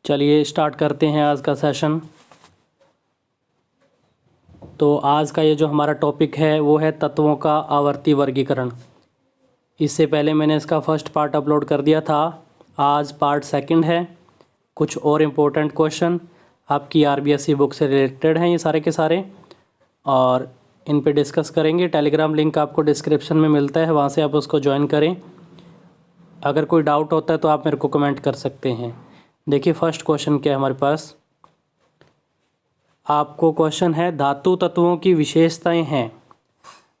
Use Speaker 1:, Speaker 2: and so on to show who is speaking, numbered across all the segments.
Speaker 1: चलिए स्टार्ट करते हैं आज का सेशन। तो आज का ये जो हमारा टॉपिक है वो है तत्वों का आवर्ती वर्गीकरण। इससे पहले मैंने इसका फर्स्ट पार्ट अपलोड कर दिया था, आज पार्ट सेकंड है। कुछ और इम्पोर्टेंट क्वेश्चन आपकी आरबीएसई बुक से रिलेटेड हैं ये सारे के सारे, और इन पे डिस्कस करेंगे। टेलीग्राम लिंक आपको डिस्क्रिप्शन में मिलता है, वहाँ से आप उसको ज्वाइन करें। अगर कोई डाउट होता है तो आप मेरे को कमेंट कर सकते हैं। देखिए फर्स्ट क्वेश्चन क्या है हमारे पास। आपको क्वेश्चन है धातु तत्वों की विशेषताएं हैं।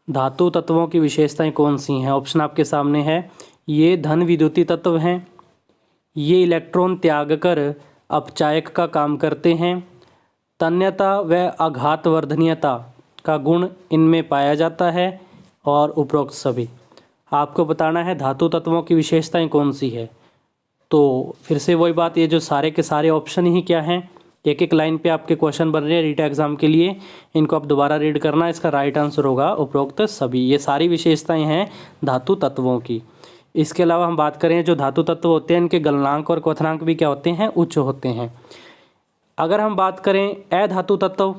Speaker 1: धातु तत्वों की विशेषताएं कौन सी हैं? ऑप्शन आपके सामने है। ये धन विद्युतीय तत्व हैं, ये इलेक्ट्रॉन त्याग कर अपचायक का काम करते हैं, तन्यता व आघातवर्धनीयता का गुण इनमें पाया जाता है, और उपरोक्त सभी। आपको बताना है धातु तत्वों की विशेषताएं कौन सी है। तो फिर से वही बात, ये जो सारे के सारे ऑप्शन ही क्या हैं, एक एक लाइन पे आपके क्वेश्चन बन रहे हैं रीट एग्जाम के लिए। इनको आप दोबारा रीड करना, इसका राइट आंसर होगा उपरोक्त सभी। ये सारी विशेषताएं हैं धातु तत्वों की। इसके अलावा हम बात करें जो धातु तत्व होते हैं इनके गलनांक और क्वथनांक भी क्या होते हैं, उच्च होते हैं। अगर हम बात करें अधातु तत्व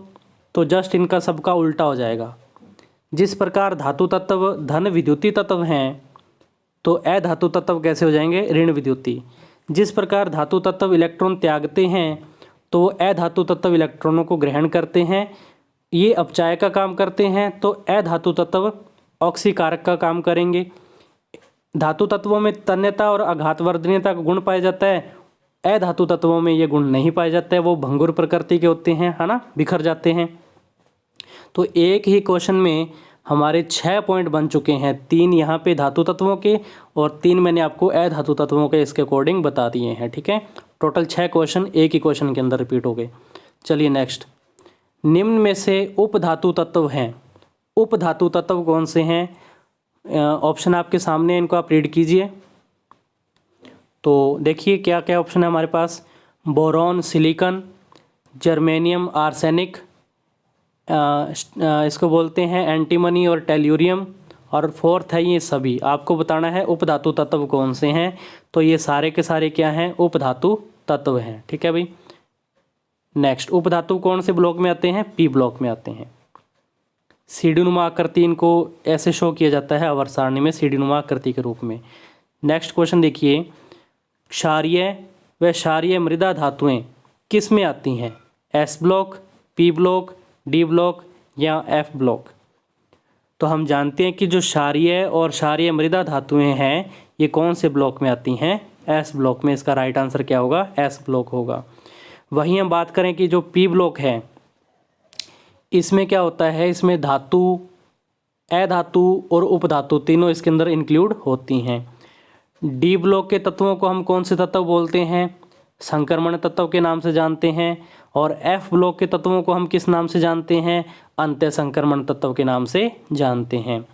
Speaker 1: तो जस्ट इनका सबका उल्टा हो जाएगा। जिस प्रकार धातु तत्व धन विद्युतीय तत्व हैं तो अधातु तत्व कैसे हो जाएंगे, ऋण विद्युतीय। जिस प्रकार धातु तत्व इलेक्ट्रॉन त्यागते हैं तो अधातु तत्व इलेक्ट्रॉनों को ग्रहण करते हैं, ये अपचायक का काम करते हैं। तो अधातु तत्व ऑक्सीकारक का काम करेंगे। धातु तत्वों में तन्यता और आघातवर्धनीयता का गुण पाया जाता है, अधातु तत्वों में ये गुण नहीं पाया जाता है, वो भंगुर प्रकृति के होते हैं, है ना, बिखर जाते हैं। तो एक ही क्वेश्चन में हमारे 6 पॉइंट बन चुके हैं, 3 यहाँ पे धातु तत्वों के और 3 मैंने आपको अधातु तत्वों के इसके अकॉर्डिंग बता दिए हैं। ठीक है, टोटल 6 क्वेश्चन एक ही क्वेश्चन के अंदर रिपीट हो गए। चलिए नेक्स्ट, निम्न में से उपधातु तत्व हैं। उपधातु तत्व कौन से हैं? ऑप्शन आपके सामने, इनको आप रीड कीजिए। तो देखिए क्या क्या ऑप्शन है हमारे पास। बोरॉन सिलिकॉन, जर्मेनियम आर्सेनिक, इसको बोलते हैं एंटीमनी और टेल्यूरियम, और फोर्थ है ये सभी। आपको बताना है उपधातु तत्व कौन से हैं। तो ये सारे के सारे क्या हैं, उपधातु तत्व हैं। ठीक है भाई। नेक्स्ट, उपधातु कौन से ब्लॉक में आते हैं, पी ब्लॉक में आते हैं। सीढ़ी नुमा आकृति, इनको ऐसे शो किया जाता है आवर्त सारणी में सीढ़ी नुमा आकृति के रूप में। नेक्स्ट क्वेश्चन देखिए, क्षारीय व क्षारीय मृदा धातुएं किस में आती हैं? S block, P block, D block या एफ ब्लॉक? तो हम जानते हैं कि जो क्षारीय और क्षारीय मृदा धातुएं हैं ये कौन से ब्लॉक में आती हैं, एस ब्लॉक में। इसका राइट आंसर क्या होगा, एस ब्लॉक होगा। वहीं हम बात करें कि जो पी ब्लॉक है इसमें क्या होता है, इसमें धातु, अधातु और उपधातु तीनों इसके अंदर इंक्लूड होती हैं। डी ब्लॉक के तत्वों को हम कौन से तत्व बोलते हैं, संक्रमण तत्व के नाम से जानते हैं। और एफ ब्लॉक के तत्वों को हम किस नाम से जानते हैं, अंत्य संक्रमण तत्व के नाम से जानते हैं।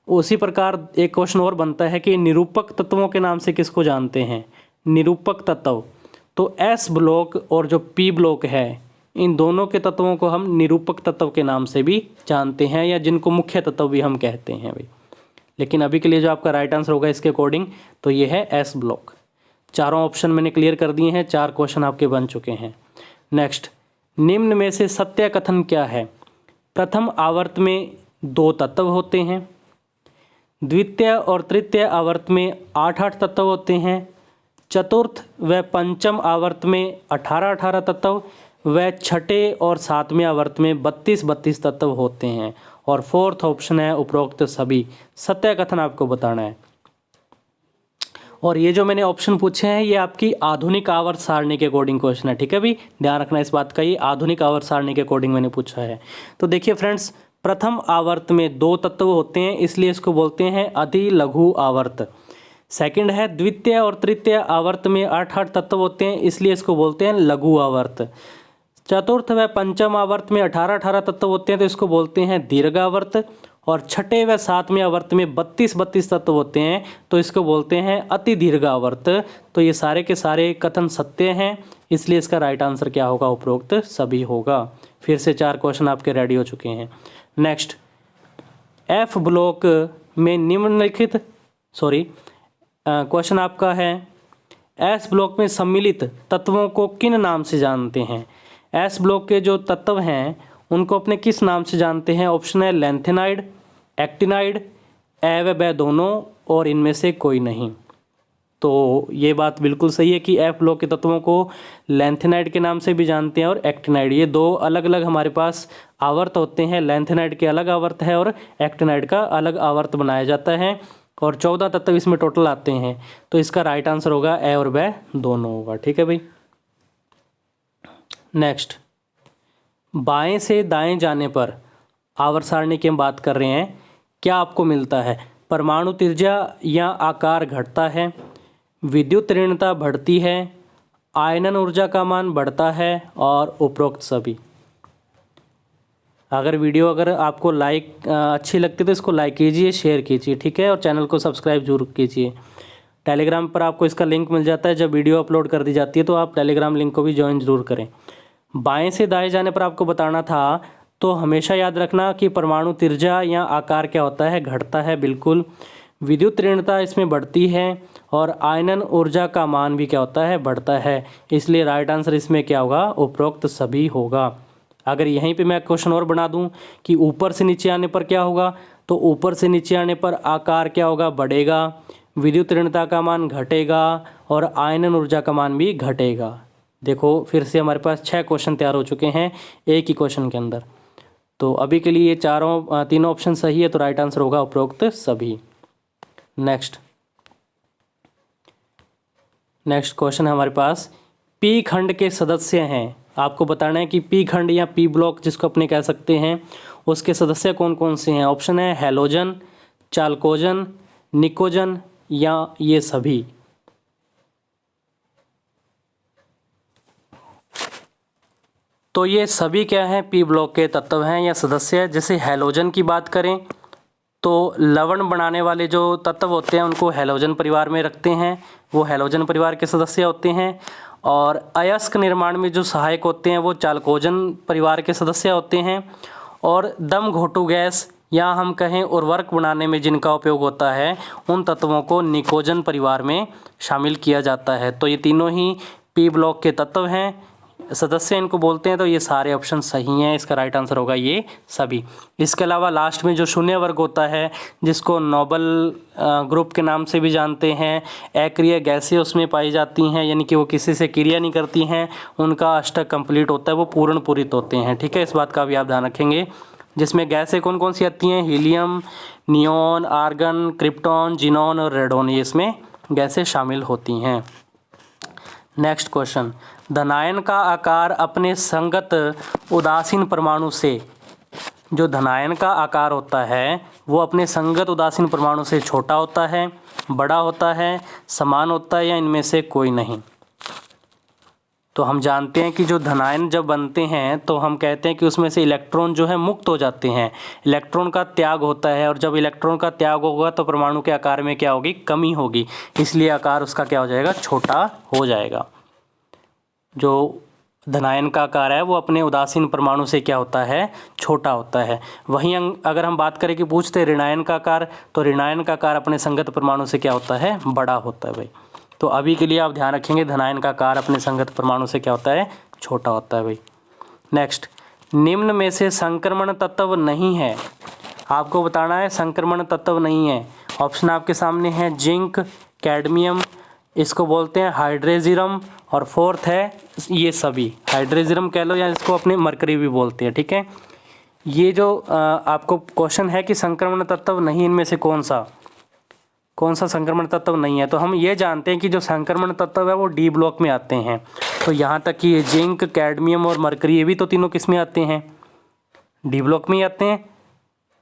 Speaker 1: उसी प्रकार एक क्वेश्चन और बनता है कि निरूपक तत्वों के नाम से किसको जानते हैं, निरूपक तत्व। तो एस ब्लॉक और जो पी ब्लॉक है इन दोनों के तत्वों को हम निरूपक तत्व के नाम से भी जानते हैं, या जिनको मुख्य तत्व भी हम कहते हैं भाई। लेकिन अभी के लिए जो आपका राइट आंसर होगा इसके अकॉर्डिंग तो ये है एस ब्लॉक। चारों ऑप्शन मैंने क्लियर कर दिए हैं, 4 क्वेश्चन आपके बन चुके हैं। नेक्स्ट, निम्न में से सत्य कथन क्या है? प्रथम आवर्त में 2 तत्व होते हैं, द्वितीय और तृतीय आवर्त में 8-8 तत्व होते हैं, चतुर्थ व पंचम आवर्त में 18-18 तत्व, व छठे और 7वें आवर्त में 32-32 तत्व होते हैं। और फोर्थ ऑप्शन है उपरोक्त सभी। सत्य कथन आपको बताना है। और ये जो मैंने ऑप्शन पूछे हैं ये आपकी आधुनिक आवर्त सारणी के अकॉर्डिंग क्वेश्चन है। ठीक है भी, ध्यान रखना इस बात का, ये आधुनिक आवर्त सारणी के अकॉर्डिंग मैंने पूछा है। तो देखिए फ्रेंड्स, प्रथम आवर्त में 2 तत्व होते हैं इसलिए इसको बोलते हैं अति लघु आवर्त। सेकंड है द्वितीय और तृतीय आवर्त में 8-8 तत्व होते हैं इसलिए इसको बोलते हैं लघु आवर्त। चतुर्थ व पंचम आवर्त में 18-18 तत्व होते हैं तो इसको बोलते हैं दीर्घावर्त। और छठे व 7वें आवर्त में 32-32 तत्व होते हैं तो इसको बोलते हैं अति दीर्घावर्त। तो ये सारे के सारे कथन सत्य हैं, इसलिए इसका राइट आंसर क्या होगा, उपरोक्त सभी होगा। फिर से 4 क्वेश्चन आपके रेडी हो चुके हैं। नेक्स्ट, एफ ब्लॉक में निम्नलिखित क्वेश्चन आपका है, एस ब्लॉक में सम्मिलित तत्वों को किन नाम से जानते हैं? एस ब्लॉक के जो तत्व हैं उनको अपने किस नाम से जानते हैं? ऑप्शन है लैंथेनाइड, एक्टिनाइड, ए व ब दोनों और इनमें से कोई नहीं। तो ये बात बिल्कुल सही है कि एफ ब्लॉक के तत्वों को लैंथेनाइड के नाम से भी जानते हैं और एक्टिनाइड। ये दो अलग अलग हमारे पास आवर्त होते हैं। लैंथेनाइड के अलग आवर्त है और एक्टिनाइड का अलग आवर्त बनाया जाता है और 14 तत्व इसमें टोटल आते हैं। तो इसका राइट आंसर होगा ए और ब दोनों होगा। ठीक है भाई। नेक्स्ट, बाएं से दाएं जाने पर आवर्त सारणी की हम बात कर रहे हैं, क्या आपको मिलता है? परमाणु त्रिज्या या आकार घटता है, विद्युत ऋणता बढ़ती है, आयनन ऊर्जा का मान बढ़ता है और उपरोक्त सभी। अगर आपको अच्छी लगती है तो इसको लाइक कीजिए, शेयर कीजिए, ठीक है, और चैनल को सब्सक्राइब जरूर कीजिए। टेलीग्राम पर आपको इसका लिंक मिल जाता है, जब वीडियो अपलोड कर दी जाती है तो आप टेलीग्राम लिंक को भी ज्वाइन जरूर करें। बाएं से दाएं जाने पर आपको बताना था, तो हमेशा याद रखना कि परमाणु त्रिज्या या आकार क्या होता है? घटता है, बिल्कुल। विद्युत ऋणता इसमें बढ़ती है और आयनन ऊर्जा का मान भी क्या होता है? बढ़ता है। इसलिए राइट आंसर इसमें क्या होगा? उपरोक्त सभी होगा। अगर यहीं पे मैं क्वेश्चन और बना दूं कि ऊपर से नीचे आने पर क्या होगा, तो ऊपर से नीचे आने पर आकार क्या होगा? बढ़ेगा, विद्युत ऋणता का मान घटेगा और आयनन ऊर्जा का मान भी घटेगा। देखो फिर से हमारे पास 6 क्वेश्चन तैयार हो चुके हैं एक ही क्वेश्चन के अंदर। तो अभी के लिए ये तीनों ऑप्शन सही है, तो राइट आंसर होगा उपरोक्त सभी। नेक्स्ट क्वेश्चन है हमारे पास, पी खंड के सदस्य हैं। आपको बताना है कि पी खंड या पी ब्लॉक जिसको अपने कह सकते हैं, उसके सदस्य कौन कौन से हैं। ऑप्शन है हैलोजन, चाल्कोजन, निकोजन या ये सभी। तो ये सभी क्या हैं? पी ब्लॉक के तत्व हैं या सदस्य हैं। जैसे हैलोजन की बात करें तो लवण बनाने वाले जो तत्व होते हैं उनको हैलोजन परिवार में रखते हैं, वो हैलोजन परिवार के सदस्य होते हैं। और अयस्क निर्माण में जो सहायक होते हैं वो चाल्कोजन परिवार के सदस्य होते हैं। और दम घोटू गैस या हम कहें उर्वरक बनाने में जिनका उपयोग होता है उन तत्वों को निकोजन परिवार में शामिल किया जाता है। तो ये तीनों ही पी ब्लॉक के तत्व हैं, सदस्य इनको बोलते हैं। तो ये सारे ऑप्शन सही हैं, इसका राइट आंसर होगा ये सभी। इसके अलावा लास्ट में जो शून्य वर्ग होता है जिसको नोबल ग्रुप के नाम से भी जानते हैं, अक्रिय गैसें उसमें पाई जाती हैं, यानी कि वो किसी से क्रिया नहीं करती हैं, उनका अष्टक कंप्लीट होता है, वो पूर्ण पूरित होते हैं। ठीक है, इस बात का भी आप ध्यान रखेंगे। जिसमें गैसें कौन कौन सी आती हैं? Helium, neon, argon, krypton, xenon और रेडोन, ये इसमें गैसें शामिल होती हैं। नेक्स्ट क्वेश्चन, धनायन का आकार अपने संगत उदासीन परमाणु से, जो धनायन का आकार होता है वो अपने संगत उदासीन परमाणु से छोटा होता है, बड़ा होता है, समान होता है या इनमें से कोई नहीं। तो हम जानते हैं कि जो धनायन जब बनते हैं तो हम कहते हैं कि उसमें से इलेक्ट्रॉन जो है मुक्त हो जाते हैं, इलेक्ट्रॉन का त्याग होता है, और जब इलेक्ट्रॉन का त्याग होगा तो परमाणु के आकार में क्या होगी? कमी होगी, इसलिए आकार उसका क्या हो जाएगा? छोटा हो जाएगा। जो धनायन का आकार है वो अपने उदासीन परमाणु से क्या होता है? छोटा होता है। वहीं अगर हम बात करें कि पूछते हैं ऋणायन का आकार, तो ऋणायन का आकार अपने संगत परमाणु से क्या होता है? बड़ा होता है भाई। तो अभी के लिए आप ध्यान रखेंगे धनायन का आकार अपने संगत परमाणु से क्या होता है? छोटा होता है भाई। नेक्स्ट, निम्न में से संक्रमण तत्व नहीं है। आपको बताना है संक्रमण तत्व नहीं है। ऑप्शन आपके सामने है जिंक, कैडमियम, इसको बोलते हैं हाइड्रेजिरम, और फोर्थ है ये सभी। हाइड्रेजिरम कह लो या इसको अपने मरकरी भी बोलते हैं। ठीक है, ये जो आपको क्वेश्चन है कि संक्रमण तत्व नहीं, इनमें से कौन सा संक्रमण तत्व नहीं है, तो हम ये जानते हैं कि जो संक्रमण तत्व है वो डी ब्लॉक में आते हैं। तो यहाँ तक कि ये जिंक, कैडमियम और मरकरी, ये भी तो तीनों किस में आते हैं? डी ब्लॉक में ही आते हैं।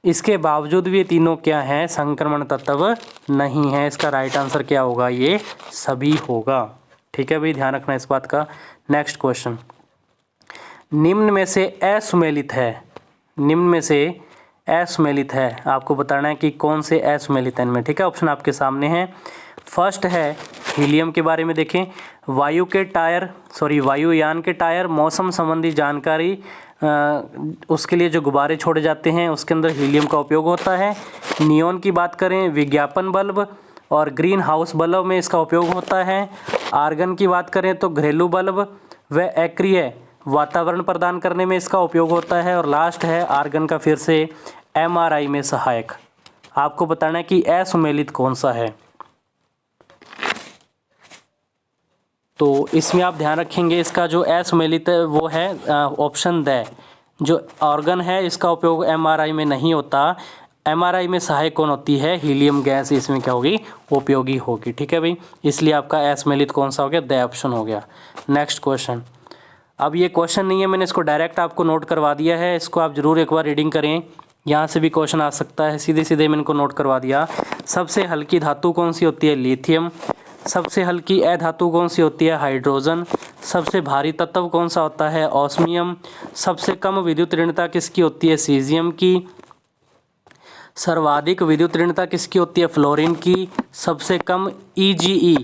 Speaker 1: इसके बावजूद भी ये तीनों क्या हैं? संक्रमण तत्व नहीं है। इसका राइट आंसर क्या होगा? ये सभी होगा। ठीक है भाई, ध्यान रखना इस बात का। नेक्स्ट क्वेश्चन, निम्न में से असुमेलित है, निम्न में से असुमेलित है, आपको बताना है कि कौन से असुमेलित है इनमें। ठीक है, ऑप्शन आपके सामने हैं। फर्स्ट है हीलियम के बारे में देखें, वायुयान के टायर, मौसम संबंधी जानकारी, उसके लिए जो गुब्बारे छोड़े जाते हैं उसके अंदर हीलियम का उपयोग होता है। नियोन की बात करें, विज्ञापन बल्ब, और ग्रीन हाउस बल्ब में इसका उपयोग होता है। आर्गन की बात करें तो घरेलू बल्ब व अक्रिय वातावरण प्रदान करने में इसका उपयोग होता है। और लास्ट है आर्गन का फिर से एमआरआई में सहायक। आपको बताना है कि असुमेलित कौन सा है। तो इसमें आप ध्यान रखेंगे इसका जो असुमेलित है वो है ऑप्शन द। जो ऑर्गन है इसका उपयोग एमआरआई में नहीं होता। एमआरआई में सहायक कौन होती है? हीलियम गैस इसमें क्या होगी? उपयोगी होगी। ठीक है भाई, इसलिए आपका असुमेलित कौन सा हो गया? द ऑप्शन हो गया। Next question. अब ये क्वेश्चन नहीं है, मैंने इसको डायरेक्ट आपको नोट करवा दिया है। इसको आप ज़रूर एक बार रीडिंग करें, यहाँ से भी क्वेश्चन आ सकता है। सीधे सीधे मैंने इनको नोट करवा दिया। सबसे हल्की धातु कौन सी होती है? लिथियम। सबसे हल्की अधातु कौन सी होती है? हाइड्रोजन। सबसे भारी तत्व कौन सा होता है? ऑस्मियम। सबसे कम विद्युत ऋणता किसकी होती है? सीजियम की। सर्वाधिक विद्युत ऋणता किसकी होती है? फ्लोरीन की। सबसे कम ईजीई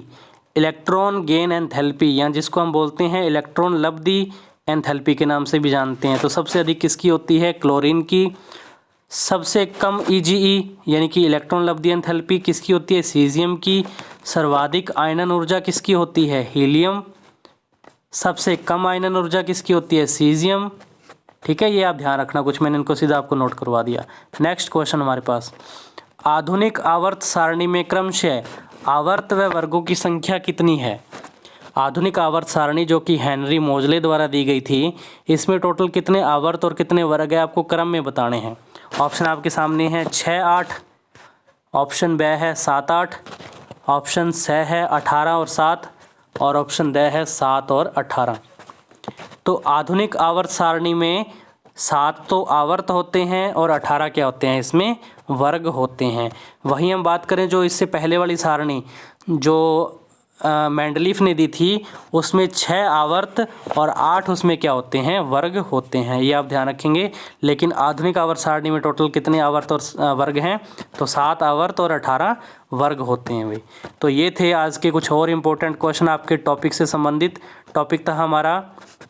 Speaker 1: इलेक्ट्रॉन गेन एंथैल्पी, या जिसको हम बोलते हैं इलेक्ट्रॉन लब्धि एंथैल्पी के नाम से भी जानते हैं, तो सबसे अधिक किसकी होती है? क्लोरीन की। सबसे कम ईजीई यानी कि इलेक्ट्रॉन लब्धि एंथैल्पी किसकी होती है? सीजियम की। सर्वाधिक आयनन ऊर्जा किसकी होती है? हीलियम। सबसे कम आयनन ऊर्जा किसकी होती है? सीजियम। ठीक है, ये आप ध्यान रखना, कुछ मैंने इनको सीधा आपको नोट करवा दिया। नेक्स्ट क्वेश्चन हमारे पास, आधुनिक आवर्त सारणी में क्रमशः आवर्त व वर्गों की संख्या कितनी है? आधुनिक आवर्त सारणी जो कि हेनरी मोजले द्वारा दी गई थी, इसमें टोटल कितने आवर्त और कितने वर्ग है आपको क्रम में बताने हैं। ऑप्शन आपके सामने है 6, 8, ऑप्शन ब है 7, 8, ऑप्शन स है 18 और 7, और ऑप्शन द है 7 और 18। तो आधुनिक आवर्त सारणी में 7 तो आवर्त होते हैं और 18 क्या होते हैं? इसमें वर्ग होते हैं। वहीं हम बात करें जो इससे पहले वाली सारणी जो मेंडलीफ ने दी थी, उसमें 6 आवर्त और 8 उसमें क्या होते हैं? वर्ग होते हैं। ये आप ध्यान रखेंगे। लेकिन आधुनिक आवर्त सारणी में टोटल कितने आवर्त और वर्ग हैं? तो 7 आवर्त और 18 वर्ग होते हैं भाई। तो ये थे आज के कुछ और इम्पोर्टेंट क्वेश्चन आपके टॉपिक से संबंधित। टॉपिक था हमारा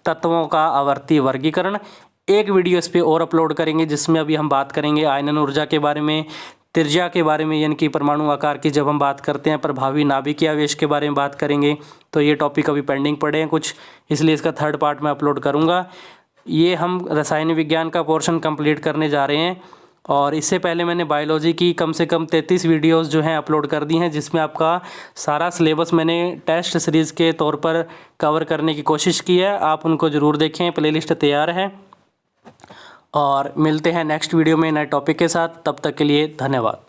Speaker 1: तत्वों का आवर्ती वर्गीकरण। एक वीडियो इस पर और अपलोड करेंगे जिसमें अभी हम बात करेंगे आयनन ऊर्जा के बारे में, त्रिज्या के बारे में, यानी कि परमाणु आकार की जब हम बात करते हैं, प्रभावी नाभिकीय आवेश के बारे में बात करेंगे। तो ये टॉपिक अभी पेंडिंग पड़े हैं कुछ, इसलिए इसका 3rd पार्ट मैं अपलोड करूँगा। ये हम रसायन विज्ञान का पोर्शन कंप्लीट करने जा रहे हैं, और इससे पहले मैंने बायोलॉजी की कम से कम 33 वीडियोस जो हैं अपलोड कर दी हैं, जिसमें आपका सारा सिलेबस मैंने टेस्ट सीरीज़ के तौर पर कवर करने की कोशिश की है। आप उनको ज़रूर देखें, प्लेलिस्ट तैयार है। और मिलते हैं नेक्स्ट वीडियो में नए टॉपिक के साथ। तब तक के लिए धन्यवाद।